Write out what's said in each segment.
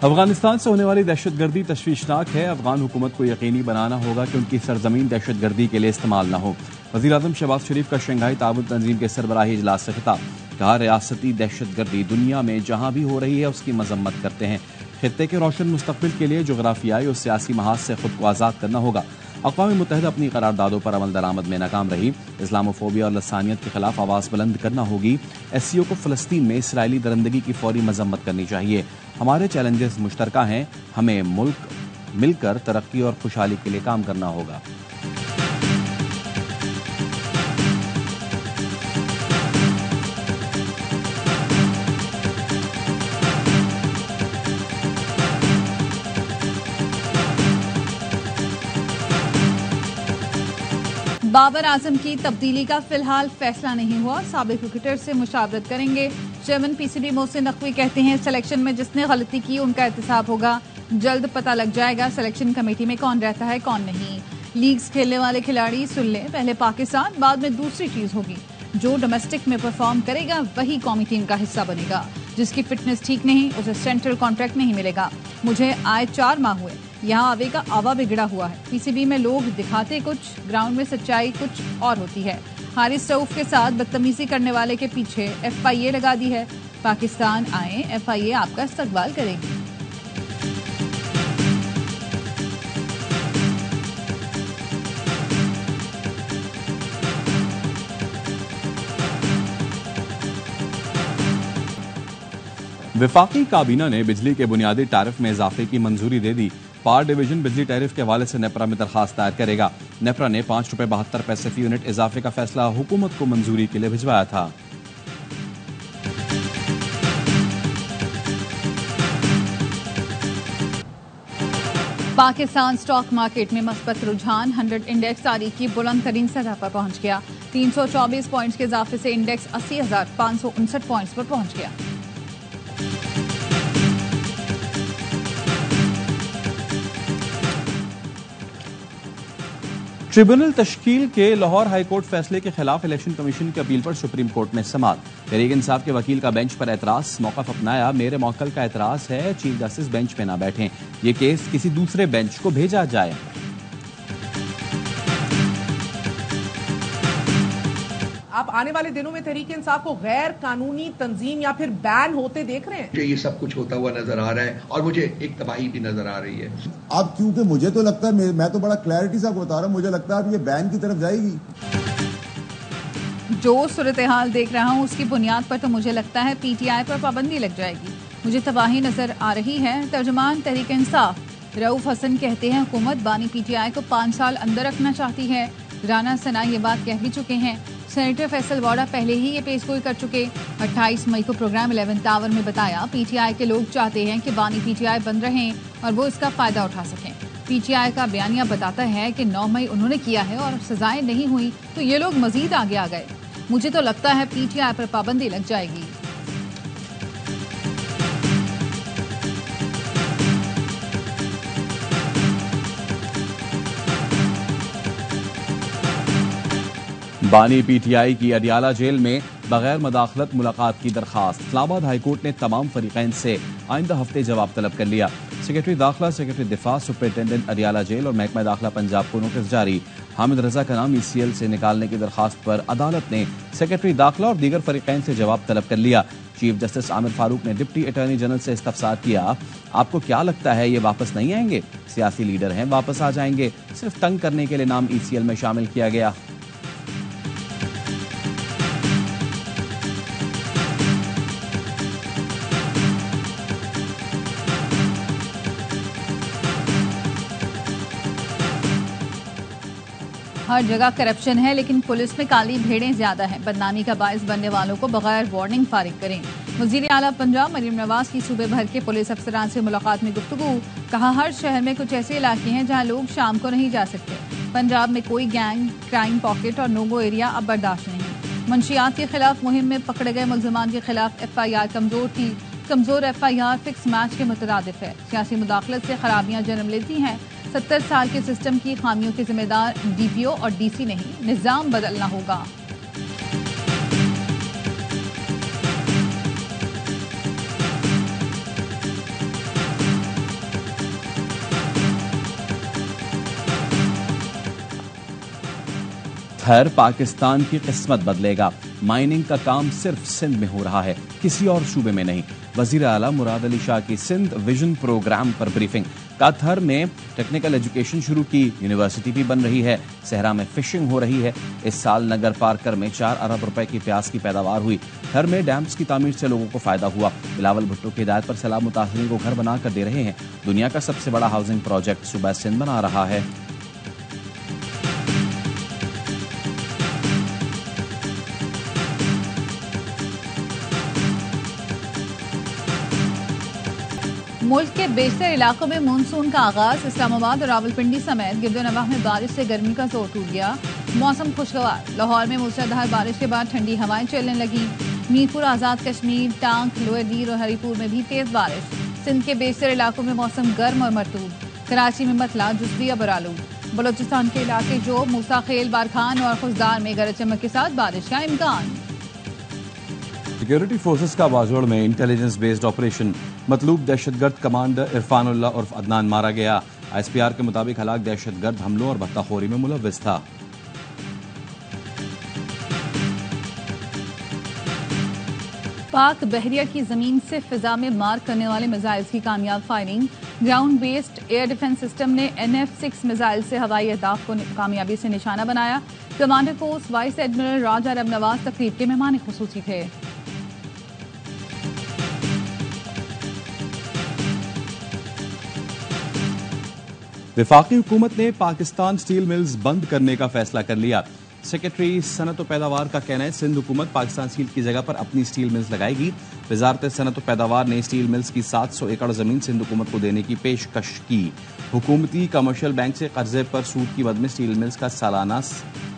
अफगानिस्तान से होने वाली दहशतगर्दी तशवीशनाक है। अफगान हुकूमत को यकीनी बनाना होगा कि उनकी सरजमीन दहशतगर्दी के लिए इस्तेमाल न हो। वज़ीर-ए-आज़म शहबाज शरीफ का शंघाई ताउन तंजीम के सरबराही इजलास से खिताब। कहा, रियासती दहशतगर्दी दुनिया में जहां भी हो रही है उसकी मजम्मत करते हैं। खित्ते के रोशन मुस्तकबिल के लिए जोग्राफियाई और सियासी महाज से खुद को आज़ाद करना होगा। अक़वाम मुत्तहिदा अपनी करारदादों पर अमल दरामद में नाकाम रही। इस्लामोफोबिया और लसानियत के खिलाफ आवाज़ बुलंद करना होगी। SCO को फ़लस्तीन में इसराइली दरंदगी की फौरी मजम्मत करनी चाहिए। हमारे चैलेंजेस मुश्तरका हैं, हमें मुल्क मिलकर तरक्की और खुशहाली के लिए काम करना होगा। बाबर आजम की तब्दीली का फिलहाल फैसला नहीं हुआ। साबिक क्रिकेटर से मुशावरत करेंगे। चेयरमैन PCB मोहसिन नकवी कहते हैं, सिलेक्शन में जिसने गलती की उनका एहतसाब होगा। जल्द पता लग जाएगा सिलेक्शन कमेटी में कौन रहता है कौन नहीं। लीग्स खेलने वाले खिलाड़ी सुन लें, पहले पाकिस्तान बाद में दूसरी चीज होगी। जो डोमेस्टिक में परफॉर्म करेगा वही कौमी टीम का हिस्सा बनेगा। जिसकी फिटनेस ठीक नहीं उसे सेंट्रल कॉन्ट्रैक्ट नहीं मिलेगा। मुझे आए 4 माह हुए, यहाँ आवे का आवा बिगड़ा हुआ है। PCB में लोग दिखाते कुछ, ग्राउंड में सच्चाई कुछ और होती है। हारिस रऊफ के साथ बदतमीजी करने वाले के पीछे FIA लगा दी है। पाकिस्तान आए, FIA आपका इस्तकबाल करेगी। वफाकी काबीना ने बिजली के बुनियादी टैरिफ में इजाफे की मंजूरी दे दी। पावर डिवीजन बिजली टैरिफ के हवाले से नेपरा में दरखास्त दायर करेगा। नेपरा ने ₹5.72 फी यूनिट इजाफे का फैसला हुकूमत को मंजूरी के लिए भिजवाया था। पाकिस्तान स्टॉक मार्केट में मस्बत रुझान। 100 इंडेक्स तारीख की बुलंद तरीन सतह पर पहुंच गया। 324 पॉइंट्स के इजाफे से इंडेक्स 80,559 पॉइंट्स पर पहुंच गया। ट्रिब्यूनल तश्कील के लाहौर हाईकोर्ट फैसले के खिलाफ इलेक्शन कमीशन की अपील पर सुप्रीम कोर्ट में समाअत। तहरीक इंसाफ के वकील का बेंच पर एतराज। मौक़िफ़ अपनाया, मेरे मौक्कल का एतराज है चीफ जस्टिस बेंच पे ना बैठें, ये केस किसी दूसरे बेंच को भेजा जाए। आप आने वाले दिनों में तहरीक इंसाफ को गैर कानूनी तंजीम या फिर बैन होते देख रहे हैं? मुझे ये सब कुछ होता हुआ नजर आ रहा है और मुझे एक तबाही भी नजर आ रही है। अब क्योंकि मुझे तो लगता है, मैं तो बड़ा क्लैरिटी से आपको बता रहा हूं, मुझे लगता है अब ये बैन की तरफ जाएगी। जो सूरत हाल देख रहा हूं उसकी बुनियाद पर तो मुझे लगता है PTI पर पाबंदी लग जाएगी। मुझे तबाही नजर आ रही है। तर्जुमान तहरीक इंसाफ रऊफ हसन कहते हैं, हुकूमत बानी PTI को 5 साल अंदर रखना चाहती है। राना सना ये बात कह भी चुके हैं। सेनेटर फैसल वाडा पहले ही ये पेशगोई कर चुके। 28 मई को प्रोग्राम 11th आवर में बताया, PTI के लोग चाहते हैं कि बानी PTI बंद रहें और वो इसका फायदा उठा सकें। PTI का बयानिया बताता है कि 9 मई उन्होंने किया है और सजाएं नहीं हुई तो ये लोग मजीद आगे आ गए। मुझे तो लगता है PTI पर पाबंदी लग जाएगी। बानी PTI की अडियाला जेल में बगैर मदाखलत मुलाकात की दरखास्त। इस्लामाबाद हाईकोर्ट ने तमाम फरीकैन से आइंदा हफ्ते जवाब तलब कर लिया। सेक्रेटरी दाखिला, सेक्रेटरी दिफा, सुपरिटेंडेंट अडियाला जेल और महकमा दाखिला पंजाब को नोटिस जारी। हामिद रजा का नाम ECL से निकालने की दरखास्त पर अदालत ने सेक्रेटरी दाखिला और दीगर फरीकैन से जवाब तलब कर लिया। चीफ जस्टिस आमिर फारूक ने डिप्टी अटॉर्नी जनरल से इस्तफसार किया, आपको क्या लगता है ये वापस नहीं आएंगे? सियासी लीडर हैं, वापस आ जाएंगे, सिर्फ तंग करने के लिए नाम ECL में शामिल किया गया। हर जगह करप्शन है लेकिन पुलिस में काली भेड़ें ज्यादा हैं। बदनामी का बायस बनने वालों को बगैर वार्निंग फारिग करें। वजीर आला पंजाब मरियम नवाज की सूबे भर के पुलिस अफसरान से मुलाकात में गुफ्तगू। कहा, हर शहर में कुछ ऐसे इलाके हैं जहां लोग शाम को नहीं जा सकते। पंजाब में कोई गैंग, क्राइम पॉकेट और नो गो एरिया अब बर्दाश्त नहीं। मंशियात के खिलाफ मुहिम में पकड़े गए मुलजमान के खिलाफ FIR कमजोर थी। कमजोर FIR फिक्स मैच के मुतरादिफ है। सियासी मुदाखलत से खराबियां जन्म लेती हैं। 70 साल के सिस्टम की खामियों के जिम्मेदार DPO और DC नहीं, निजाम बदलना होगा। हर पाकिस्तान की किस्मत बदलेगा। माइनिंग का काम सिर्फ सिंध में हो रहा है, किसी और सूबे में नहीं। वजीर आला मुराद अली शाह की सिंध विजन प्रोग्राम पर ब्रीफिंग। काथर में टेक्निकल एजुकेशन शुरू की, यूनिवर्सिटी भी बन रही है। सहरा में फिशिंग हो रही है। इस साल नगर पार्कर में 4 अरब रुपए की प्याज की पैदावार हुई। थर में डैम्स की तामीर से लोगों को फायदा हुआ। बिलावल भुट्टो की हिदायत पर सैलाब मुतासरीन को घर बनाकर दे रहे हैं। दुनिया का सबसे बड़ा हाउसिंग प्रोजेक्ट सूबा सिंध बना रहा है। मुल्क के बेशतर इलाकों में मानसून का आगाज। इस्लामाबाद और रावलपिंडी समेत गिरदोनवाह में बारिश से गर्मी का जोर टूट गया। मौसम खुशगवार। लाहौर में मूसलाधार बारिश के बाद ठंडी हवाएं चलने लगी। मीरपुर, आजाद कश्मीर, टांग, लोअर दीर और हरीपुर में भी तेज बारिश। सिंध के बेशतर इलाकों में मौसम गर्म और मरतूब। कराची में मतला, जुस्बिया और आलूद। बलोचिस्तान के इलाके जो मूसा खेल, बारखान और खुजदार में गरज चमक के साथ बारिश का इम्कान। सिक्योरिटी फोर्सेस का बाजोड़ में इंटेलिजेंस बेस्ड ऑपरेशन। मतलूब दहशतगर्द कमांडर इरफानुल्लाह उर्फ अदनान मारा गया। ISPR के मुताबिक हलाक दहशतगर्द हमलों और भत्ताखोरी में मुलव्विस था। पाक बहरिया की जमीन से फिजा में मार करने वाले मिसाइल की कामयाब firing. Ground based air defence system ने NF-6 मिसाइल से हवाई अहदाफ को कामयाबी से निशाना बनाया। कमांडर पोस्ट वाइस एडमिरल राजा अरब नवाज तकरीब के मेहमान खुसूसी थे। वफाकी हुकूमत ने पाकिस्तान स्टील मिल्स बंद करने का फैसला कर लिया। सेक्रेटरी सनत व पैदावार का कहना है सिंध हुकूमत पाकिस्तान स्टील की जगह पर अपनी स्टील मिल्स लगाएगी। वजारत सनत व पैदावार ने स्टील मिल्स की 700 एकड़ जमीन सिंध हुकूमत को देने की पेशकश की। हुकूमती कमर्शियल बैंक से कर्जे पर सूद की मद में स्टील मिल्स का सालाना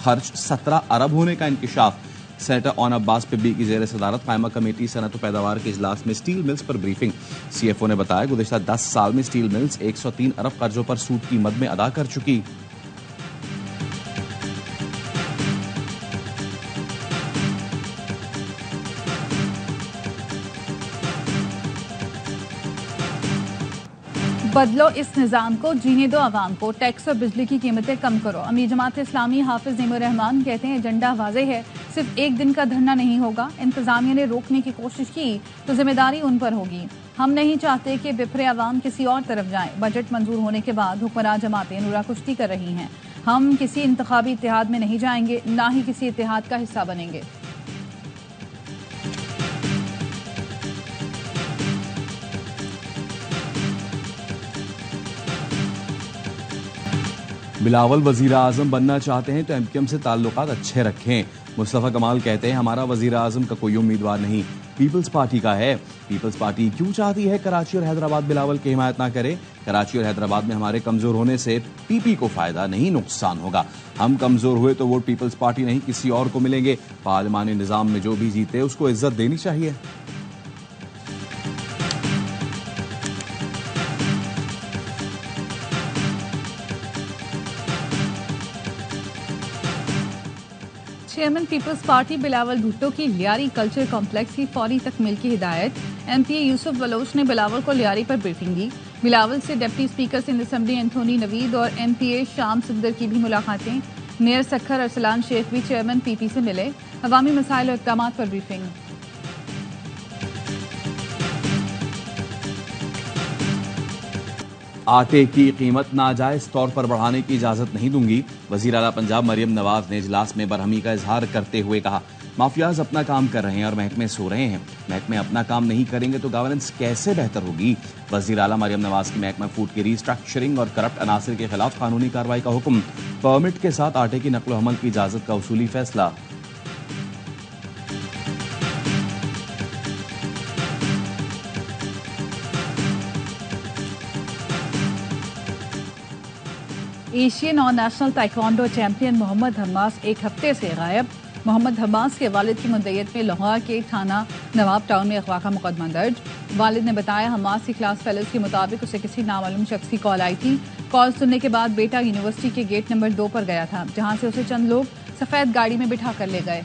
खर्च 17 अरब होने का इंकशाफ। सेनेटर ओन अब्बास पिब्बी की जेर सदारत कायमा कमेटी सनत व पैदावार के इजलास में स्टील मिल्स पर ब्रीफिंग। CFO ने बताया गुज़िश्ता 10 साल में स्टील मिल्स 103 अरब कर्जों पर सूद की मद में अदा कर चुकी। बदलो इस निज़ाम को, जीने दो आवाम को। टैक्स और बिजली की कीमतें कम करो। अमीर जमात इस्लामी हाफिज नईमुर रहमान कहते हैं एजेंडा वाज़े है, सिर्फ एक दिन का धरना नहीं होगा। इंतजामिया ने रोकने की कोशिश की तो जिम्मेदारी उन पर होगी। हम नहीं चाहते कि बिफरे आवाम किसी और तरफ जाएं। बजट मंजूर होने के बाद हुक्मरान जमातें नुरा कुश्ती कर रही हैं। हम किसी इंतखाबी इत्तेहाद में नहीं जाएंगे, ना ही किसी इत्तेहाद का हिस्सा बनेंगे। बिलावल वजीर आजम बनना चाहते हैं तो MQM से ताल्लुकात अच्छे रखें। मुस्तफ़ा कमाल कहते हैं हमारा वजीर आजम का कोई उम्मीदवार नहीं, पीपल्स पार्टी का है। पीपल्स पार्टी क्यों चाहती है कराची और हैदराबाद बिलावल की हिमायत ना करे? कराची और हैदराबाद में हमारे कमजोर होने से PP को फायदा नहीं नुकसान होगा। हम कमजोर हुए तो वोट पीपल्स पार्टी नहीं किसी और को मिलेंगे। पार्लिमानी निजाम में जो भी जीते उसको इज्जत देनी चाहिए। Chairman People's Party Bilawal Bhutto की लियारी कल्चर कॉम्प्लेक्स की फौरी तकमील की हिदायत। MPA यूसुफ बलोच ने बिलावल को लियारी पर ब्रीफिंग दी। बिलावल से deputy speaker Sindh assembly Anthony Naveed और MPA शाम सिद्दर की भी मुलाकातें। मेयर सखर अरसलान शेख भी चेयरमैन PP से मिले। अवामी मसाइल और इक़दामात पर ब्रीफिंग। आटे की कीमत नाजायज तौर पर बढ़ाने की इजाजत नहीं दूंगी। वजीर आला पंजाब मरियम नवाज ने इजलास में बरहमी का इजहार करते हुए कहा माफियाज अपना काम कर रहे हैं और महकमे सो रहे हैं। महकमे अपना काम नहीं करेंगे तो गवर्नेंस कैसे बेहतर होगी? वजीर आला मरियम नवाज की महकमा फूड की रीस्ट्रक्चरिंग और करप्ट अनासर के खिलाफ कानूनी कार्रवाई का हुक्म। परमिट के साथ आटे की नकलो हमल की इजाजत का उसूली फैसला। एशियन और नेशनल ताइक्वांडो चैंपियन मोहम्मद हम्मास एक हफ्ते से गायब। मोहम्मद हम्मास के वालिद की मुद्दईयत में लाहौर के थाना नवाब टाउन में अगवा का मुकदमा दर्ज। वालिद ने बताया हम्मास की क्लास फेलोज के मुताबिक उसे किसी नामालूम शख्स की कॉल आई थी। कॉल सुनने के बाद बेटा यूनिवर्सिटी के गेट नंबर 2 पर गया था, जहां से उसे चंद लोग सफेद गाड़ी में बिठा कर ले गए।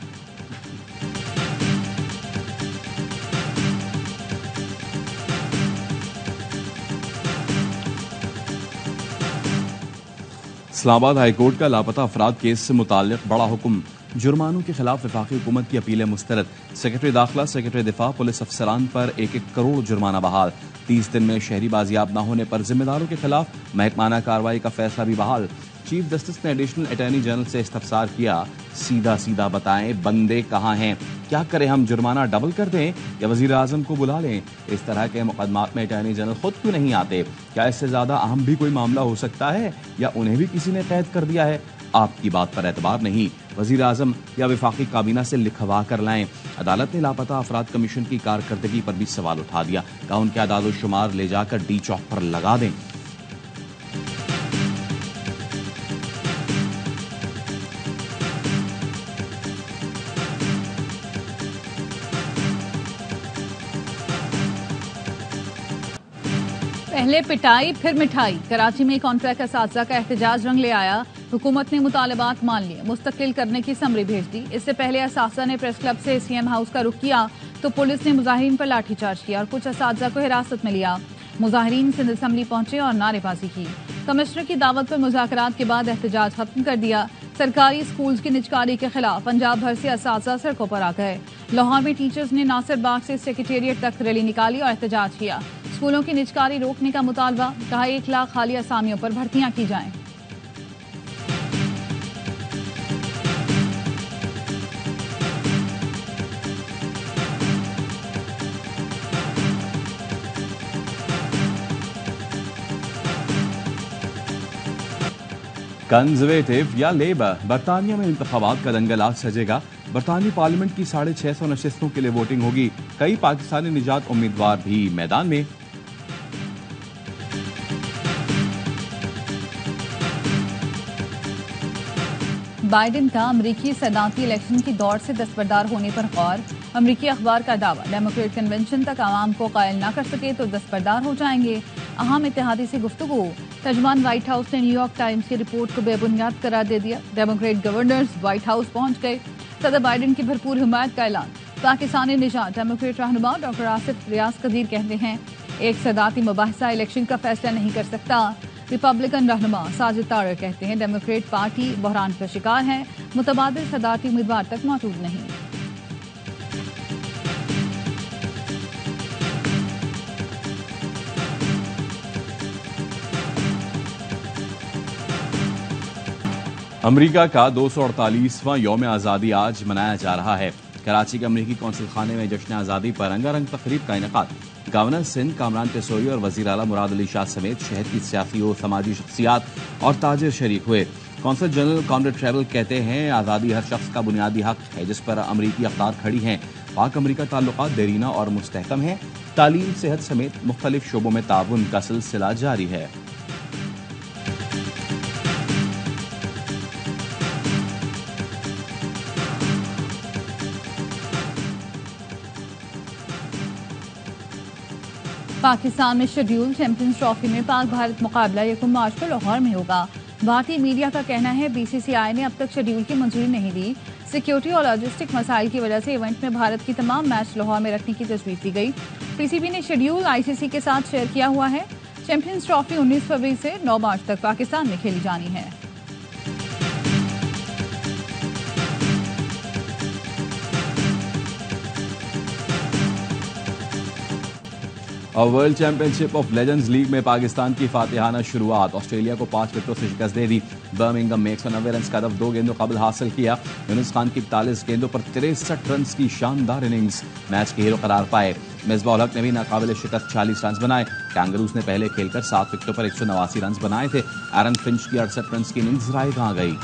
इस्लामाबाद हाईकोर्ट का लापता अफराद केस से मुताल्लिक बड़ा हुक्म। जुर्मानों के खिलाफ वफाकी हुकूमत की अपीलें मुस्तरद। सेक्रेटरी दाखिला, सेक्रेटरी दिफा, पुलिस अफसरान पर 1-1 करोड़ जुर्माना बहाल। 30 दिन में शहरी बाजियाब न होने पर जिम्मेदारों के खिलाफ महकमाना कार्रवाई का फैसला भी बहाल। चीफ जस्टिस ने एडिशनल अटॉर्नी जनरल से इस्तफसार किया, सीधा सीधा बताएं बंदे कहाँ हैं, क्या करें, हम जुर्माना डबल कर दें या वजीर आजम को बुला लें। इस तरह के मुकदमात में अटॉर्नी जनरल खुद क्यों नहीं आते? क्या इससे ज्यादा अहम भी कोई मामला हो सकता है या उन्हें भी किसी ने कैद कर दिया है? आपकी बात पर एतबार नहीं, वजीर आजम या वफाकी काबीना से लिखवा कर लाएं। अदालत ने लापता अफराद कमीशन की कारकर्दगी पर भी सवाल उठा दिया, कहा उनके आदाद शुमार ले जाकर डी चौक पर लगा दें। पहले पिटाई फिर मिठाई। कराची में कॉन्ट्रैक्ट असातिज़ा का एहतजाज रंग ले आया। हुकूमत ने मुतालबात मान लिए, मुस्तकिल करने की समरी भेज दी। इससे पहले असातिज़ा ने प्रेस क्लब से सीएम हाउस का रुख किया तो पुलिस ने मुजाहिरीन पर लाठीचार्ज किया और कुछ असातिज़ा को हिरासत में लिया। मुजाहिरीन सिंध असम्बली पहुंचे और नारेबाजी की। कमिश्नर की दावत पर मुज़ाकरात के बाद एहतजाज खत्म कर दिया। सरकारी स्कूल्स की निजकारी के खिलाफ पंजाब भर से असातिज़ा सड़कों पर आ गए। लाहौर में टीचर्स ने नासिर बाग से सेक्रेटेरिएट तक रैली निकाली और एहतजाज किया। स्कूलों की निजकारी रोकने का मुतालबा, कहा 1 लाख खाली असामियों पर भर्तियां की जाएं। कंजर्वेटिव या लेबर, बरतानिया में इंतखाबात का दंगल आज सजेगा। बरतानी पार्लियामेंट की 650 नशिस्तों के लिए वोटिंग होगी। कई पाकिस्तानी निजात उम्मीदवार भी मैदान में। बाइडेन का अमरीकी सदाती इलेक्शन की दौड़ से दस्तबरदार होने पर गौर। अमरीकी अखबार का दावा, डेमोक्रेट कन्वेंशन तक आवाम को कायल न कर सके तो दस्तबरदार हो जाएंगे। अहम इत्तेहादी से गुफ्तगू। तर्जमान व्हाइट हाउस ने न्यूयॉर्क टाइम्स की रिपोर्ट को बेबुनियाद करार दे दिया। डेमोक्रेट गवर्नर्स व्हाइट हाउस पहुंच गए। सदर बाइडेन की भरपूर हिमायत का ऐलान। पाकिस्तानी निजात डेमोक्रेट रहनुमा डॉक्टर आसिफ रियाज कदीर कहते हैं, एक सदाती मुबाहिसा इलेक्शन का फैसला नहीं कर सकता। रिपब्लिकन रहनुमा साजिद तारर कहते हैं, डेमोक्रेट पार्टी बहरान का शिकार है, मुतबादिल सदाती उम्मीदवार तक मौजूद नहीं। अमरीका का 248वां यौम आज़ादी आज मनाया जा रहा है। कराची के अमरीकी कौंसिल खाने में जश्न आज़ादी पर रंगारंग तकरीब का इनेकाद। गवर्नर सिंध कामरान तेसोरी और वजीर आला मुराद अली शाह समेत शहर की सियासी और समाजी शख्सियात और ताजिर शरीक हुए। कौंसल जनरल कॉमरेड ट्रेवल कहते हैं, आज़ादी हर शख्स का बुनियादी हक है जिस पर अमरीकी अख्तार खड़ी हैं। पाक अमरीका ताल्लुकात देरीना और मुस्तहकम हैं। तालीम, सेहत समेत मुख्तलिफ शोबों में ताउन का सिलसिला जारी है। पाकिस्तान में शेड्यूल चैंपियंस ट्रॉफी में पाक भारत मुकाबला 1 मार्च को लाहौर में होगा। भारतीय मीडिया का कहना है, बीसीसीआई ने अब तक शेड्यूल की मंजूरी नहीं दी। सिक्योरिटी और लॉजिस्टिक मसाइल की वजह से इवेंट में भारत की तमाम मैच लाहौर में रखने की तजवीज़ दी गई। पीसीबी ने शेड्यूल आईसीसी के साथ शेयर किया हुआ है। चैंपियंस ट्रॉफी 19 फरवरी से 9 मार्च तक पाकिस्तान में खेली जानी है। और world championship of legends league में पाकिस्तान की फातिहाना शुरुआत। ऑस्ट्रेलिया को 5 विकेटों से शिकस्त दे दी। बर्मिंघम में 190 रन का हदफ 2 गेंदों कबल हासिल किया। यूनुस खान की 41 गेंदों पर 63 रन की शानदार इनिंग्स मैच के हीरो करार पाए। मिसबाह उल हक ने भी नाकाबिल शिकस्त 40 रन बनाए। कैंगरूज ने पहले खेलकर 7 विकेटों पर 189 रन बनाए थे। एरन फिंच की 68 रन की इनिंग्स रायगां गई।